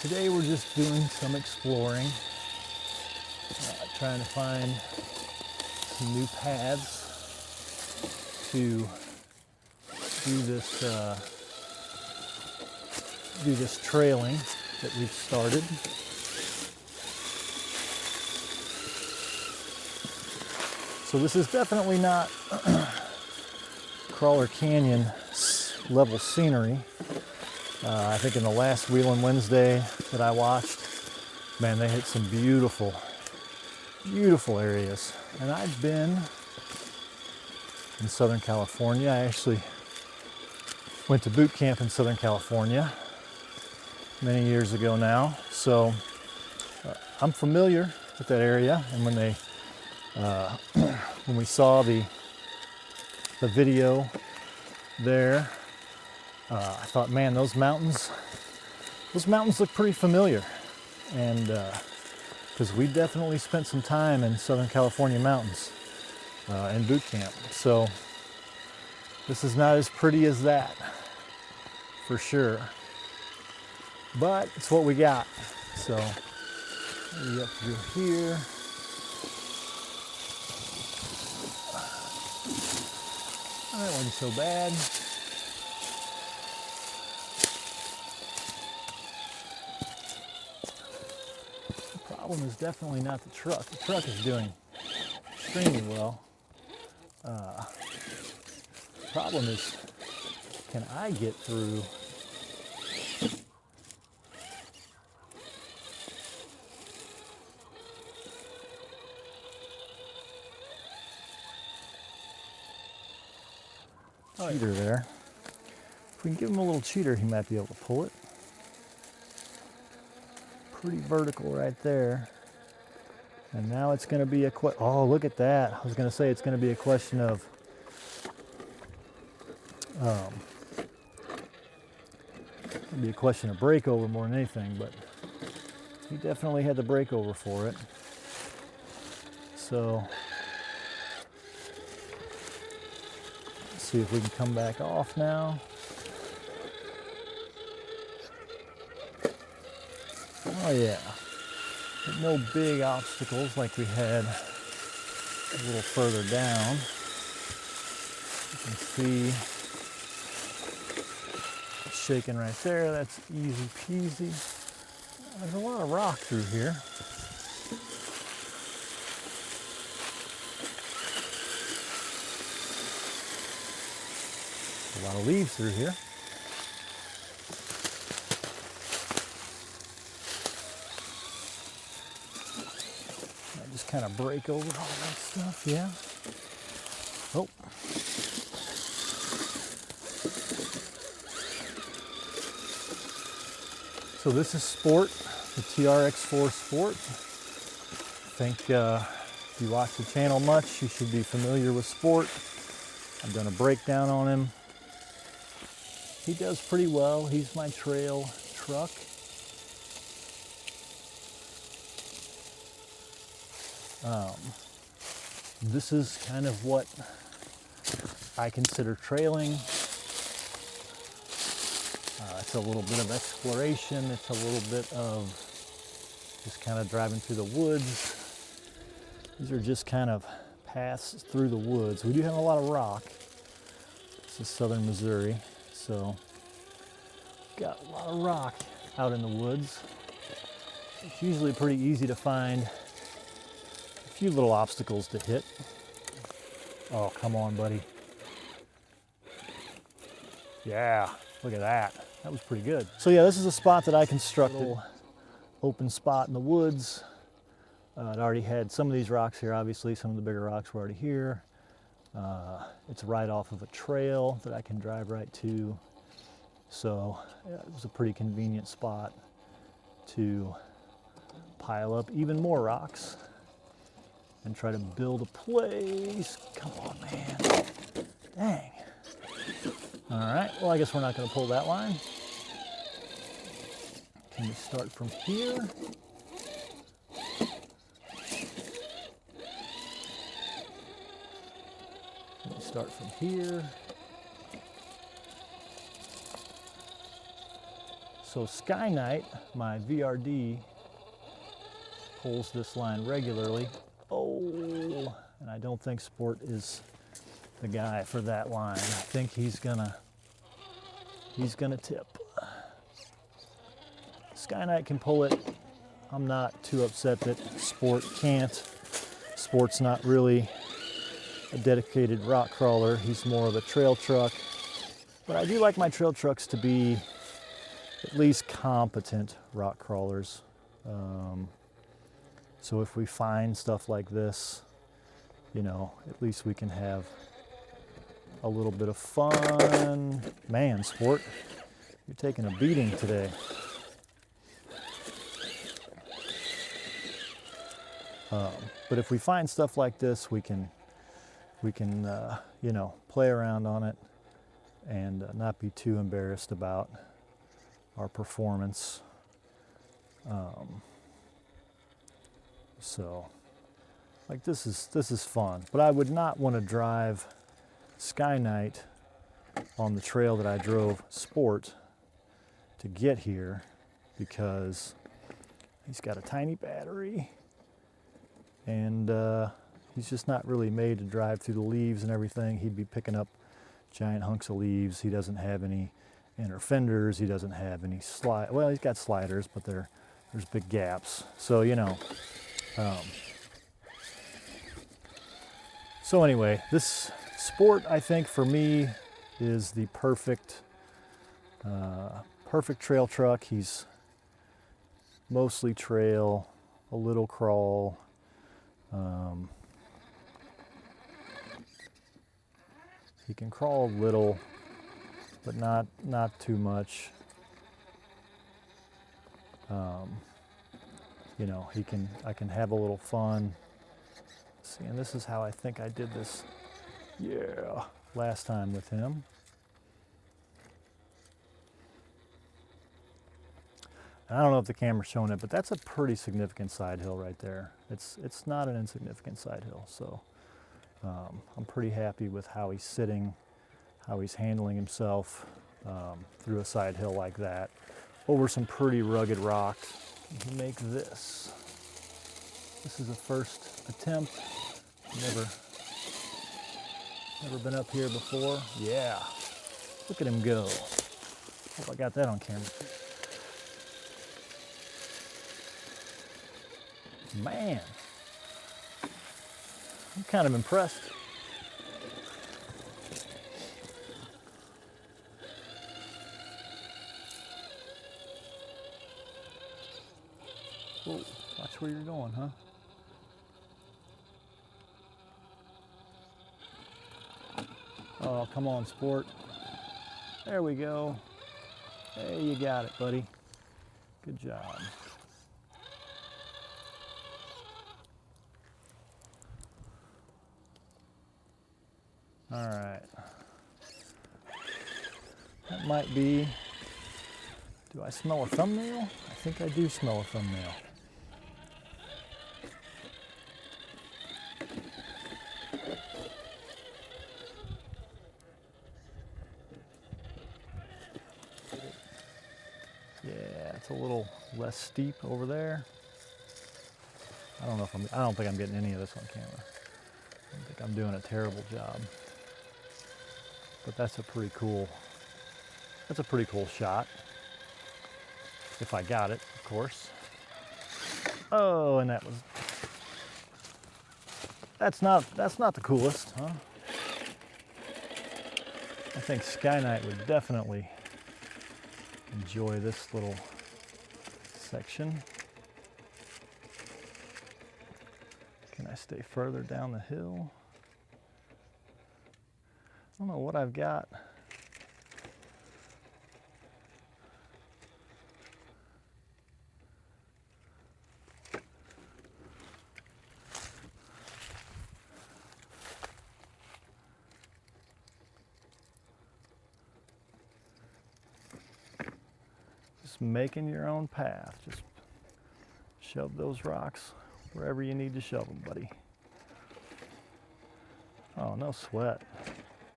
Today we're just doing some exploring, trying to find some new paths to do this trailing that we've started. So this is definitely not Crawler Canyon level scenery. I think in the last Wheelin' Wednesday that I watched, man, they hit some beautiful, beautiful areas. And I've been in Southern California. I actually went to boot camp in Southern California many years ago now. So I'm familiar with that area. And when they, when we saw the video there, I thought, man, those mountains look pretty familiar. And because we definitely spent some time in Southern California mountains in boot camp. So this is not as pretty as that, for sure. But it's what we got. So maybe up through here. That wasn't so bad. The problem is definitely not the truck. The truck is doing extremely well. The problem is, can I get through? Cheater there. If we can give him a little cheater, he might be able to pull it. Pretty vertical right there. And now it's going to be oh, look at that. I was going to say it's going to be a question of it'll be a question of breakover more than anything, but he definitely had the breakover for it. So let's see if we can come back off now. Oh yeah, but no big obstacles like we had a little further down. You can see shaking right there, that's easy peasy. There's a lot of rock through here. A lot of leaves through here. I just kind of break over all that stuff, yeah. Oh. So this is Sport, the TRX4 Sport. I think if you watch the channel much, you should be familiar with Sport. I've done a breakdown on him. He does pretty well. He's my trail truck. This is kind of what I consider trailing. It's a little bit of exploration. It's a little bit of just kind of driving through the woods. These are just kind of paths through the woods. We do have a lot of rock. This is southern Missouri, so got a lot of rock out in the woods. It's usually pretty easy to find a few little obstacles to hit. Oh, come on, buddy. Yeah, look at that. That was pretty good. So yeah, this is a spot that I constructed. Little open spot in the woods. It already had some of these rocks here, obviously. Some of the bigger rocks were already here. It's right off of a trail that I can drive right to. So yeah, it was a pretty convenient spot to pile up even more rocks and try to build a place. Come on, man. Dang. All right, well, I guess we're not going to pull that line. Can we start from here? Can we start from here? So Sky Knight, my VRD, pulls this line regularly. Oh, and I don't think Sport is the guy for that line. I think he's gonna tip. Sky Knight can pull it. I'm not too upset that Sport can't. Sport's not really a dedicated rock crawler. He's more of a trail truck. But I do like my trail trucks to be at least competent rock crawlers. So if we find stuff like this, you know, at least we can have a little bit of fun. Man, Sport, you're taking a beating today. But if we find stuff like this, we can you know, play around on it and not be too embarrassed about our performance. So, like this is fun, but I would not want to drive Sky Knight on the trail that I drove Sport to get here because he's got a tiny battery and he's just not really made to drive through the leaves and everything. He'd be picking up giant hunks of leaves. He doesn't have any inner fenders. He doesn't have any slide. Well, he's got sliders, but there's big gaps. So, you know. So anyway, this Sport, I think, for me, is the perfect trail truck. He's mostly trail, a little crawl. He can crawl a little, but not too much. You know, I can have a little fun. See, and this is how I think I did this, yeah, last time with him. And I don't know if the camera's showing it, but that's a pretty significant side hill right there. It's not an insignificant side hill, so I'm pretty happy with how he's sitting, how he's handling himself through a side hill like that, over some pretty rugged rocks. You make this. This is a first attempt. Never been up here before. Yeah, look at him go. Hope I got that on camera. Man, I'm kind of impressed. Whoa, watch where you're going, huh? Oh, come on, Sport. There we go. Hey, you got it, buddy. Good job. All right. That might be, do I smell a thumbnail? I think I do smell a thumbnail. Yeah, it's a little less steep over there. I don't think I'm getting any of this on camera. I don't think I'm doing a terrible job. But that's a pretty cool shot. If I got it, of course. Oh, and that's not the coolest, huh? I think Sky Knight would definitely enjoy this little section. Can I stay further down the hill? I don't know what I've got. Just making your own path. Just shove those rocks wherever you need to shove them, buddy. Oh, no sweat.